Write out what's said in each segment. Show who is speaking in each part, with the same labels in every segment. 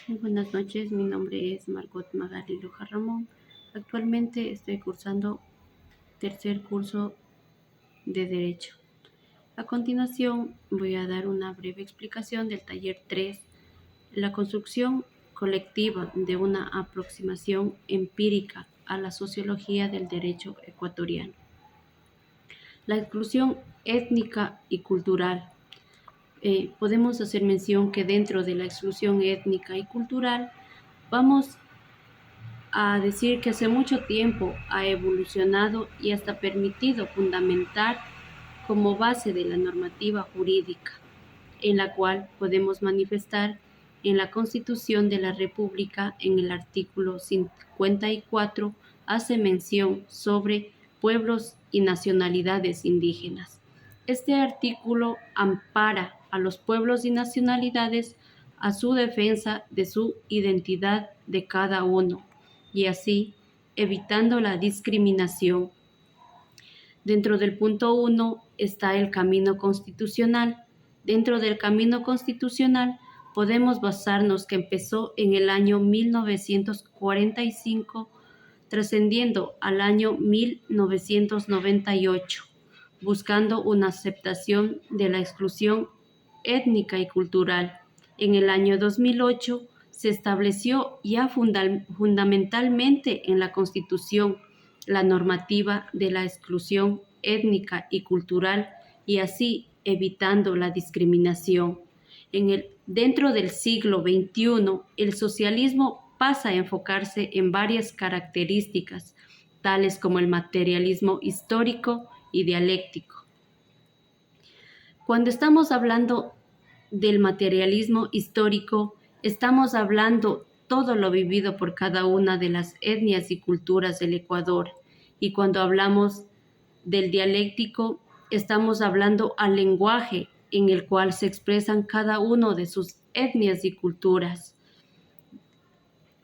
Speaker 1: Muy buenas noches, mi nombre es Margot Magali Loja Ramón. Actualmente estoy cursando tercer curso de Derecho. A continuación voy a dar una breve explicación del taller 3, la construcción colectiva de una aproximación empírica a la sociología del derecho ecuatoriano. La exclusión étnica y cultural. Podemos hacer mención que dentro de la exclusión étnica y cultural vamos a decir que hace mucho tiempo ha evolucionado y hasta permitido fundamentar como base de la normativa jurídica, en la cual podemos manifestar en la Constitución de la República, en el artículo 54, hace mención sobre pueblos y nacionalidades indígenas. Este artículo ampara a los pueblos y nacionalidades a su defensa de su identidad de cada uno y así evitando la discriminación. Dentro del punto 1 está el camino constitucional. Dentro del camino constitucional podemos basarnos que empezó en el año 1945, trascendiendo al año 1998, buscando una aceptación de la exclusión étnica y cultural. En el año 2008 se estableció ya fundamentalmente en la Constitución la normativa de la exclusión étnica y cultural y así evitando la discriminación. Dentro del siglo XXI, el socialismo pasa a enfocarse en varias características, tales como el materialismo histórico y dialéctico. Cuando estamos hablando del materialismo histórico, estamos hablando todo lo vivido por cada una de las etnias y culturas del Ecuador. Y cuando hablamos del dialéctico, estamos hablando al lenguaje en el cual se expresan cada uno de sus etnias y culturas.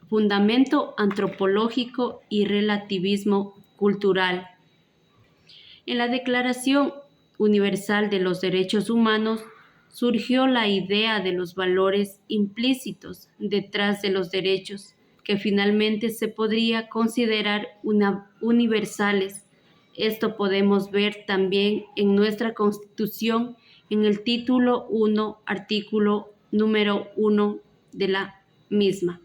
Speaker 1: Fundamento antropológico y relativismo cultural. En la Declaración Universal de los Derechos Humanos surgió la idea de los valores implícitos detrás de los derechos, que finalmente se podría considerar universales. Esto podemos ver también en nuestra Constitución, en el título 1, artículo número 1 de la misma.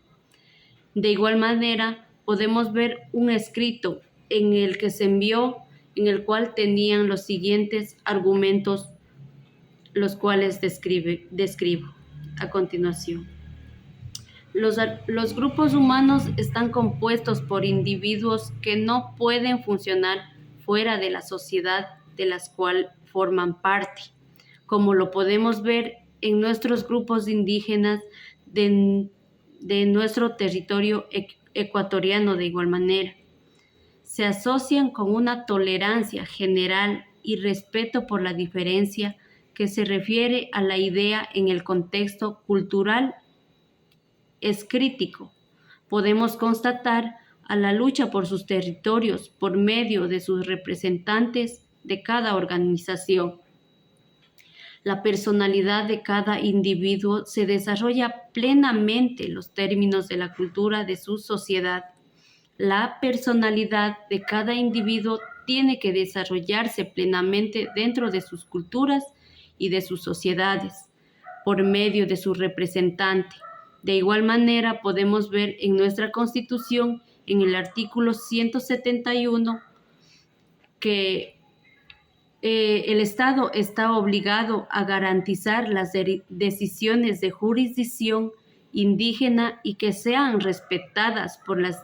Speaker 1: De igual manera, podemos ver un escrito en el que se envió, en el cual tenían los siguientes argumentos, los cuales describo a continuación. Los grupos humanos están compuestos por individuos que no pueden funcionar fuera de la sociedad de las cuales forman parte, como lo podemos ver en nuestros grupos indígenas de nuestro territorio ecuatoriano de igual manera. Se asocian con una tolerancia general y respeto por la diferencia que se refiere a la idea en el contexto cultural es crítico. Podemos constatar a la lucha por sus territorios por medio de sus representantes de cada organización. La personalidad de cada individuo se desarrolla plenamente en los términos de la cultura de su sociedad. La personalidad de cada individuo tiene que desarrollarse plenamente dentro de sus culturas y de sus sociedades, por medio de su representante. De igual manera, podemos ver en nuestra Constitución, en el artículo 171, que el Estado está obligado a garantizar las decisiones de jurisdicción indígena y que sean respetadas por las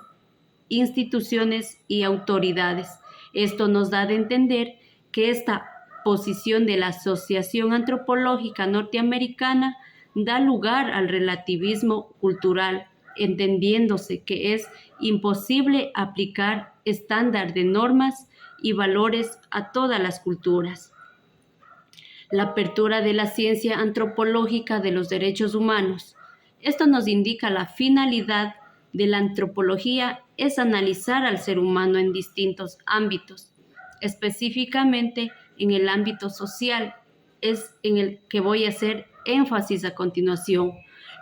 Speaker 1: instituciones y autoridades. Esto nos da de entender que esta posición de la Asociación Antropológica Norteamericana da lugar al relativismo cultural, entendiéndose que es imposible aplicar estándar de normas y valores a todas las culturas. La apertura de la ciencia antropológica de los derechos humanos. Esto nos indica la finalidad de la antropología es analizar al ser humano en distintos ámbitos, específicamente en el ámbito social, es en el que voy a hacer énfasis a continuación.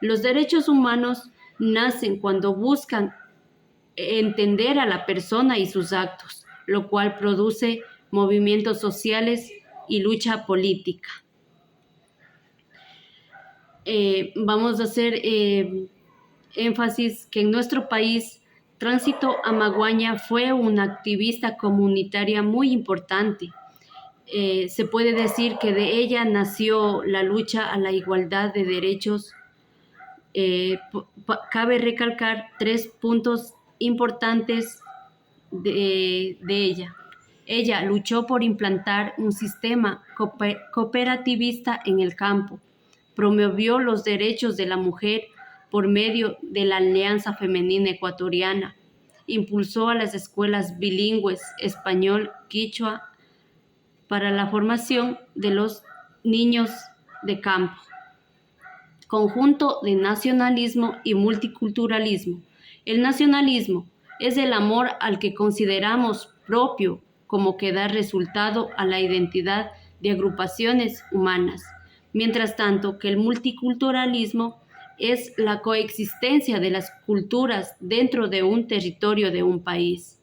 Speaker 1: Los derechos humanos nacen cuando buscan entender a la persona y sus actos, lo cual produce movimientos sociales y lucha política. Vamos a hacer énfasis que en nuestro país Tránsito Amaguaña fue una activista comunitaria muy importante. Se puede decir que de ella nació la lucha a la igualdad de derechos. Cabe recalcar 3 puntos importantes de ella. Ella luchó por implantar un sistema cooperativista en el campo, promovió los derechos de la mujer por medio de la Alianza Femenina Ecuatoriana, impulsó a las escuelas bilingües español-quichua para la formación de los niños de campo. Conjunto de nacionalismo y multiculturalismo. El nacionalismo es el amor al que consideramos propio como que da resultado a la identidad de agrupaciones humanas, mientras tanto que el multiculturalismo es la coexistencia de las culturas dentro de un territorio de un país.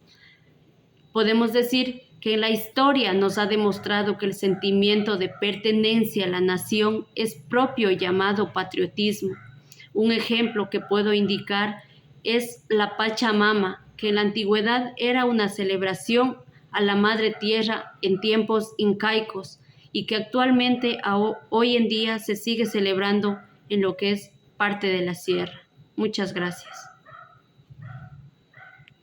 Speaker 1: Podemos decir que la historia nos ha demostrado que el sentimiento de pertenencia a la nación es propio llamado patriotismo. Un ejemplo que puedo indicar es la Pachamama, que en la antigüedad era una celebración a la Madre Tierra en tiempos incaicos y que actualmente hoy en día se sigue celebrando en lo que es parte de la sierra. Muchas gracias.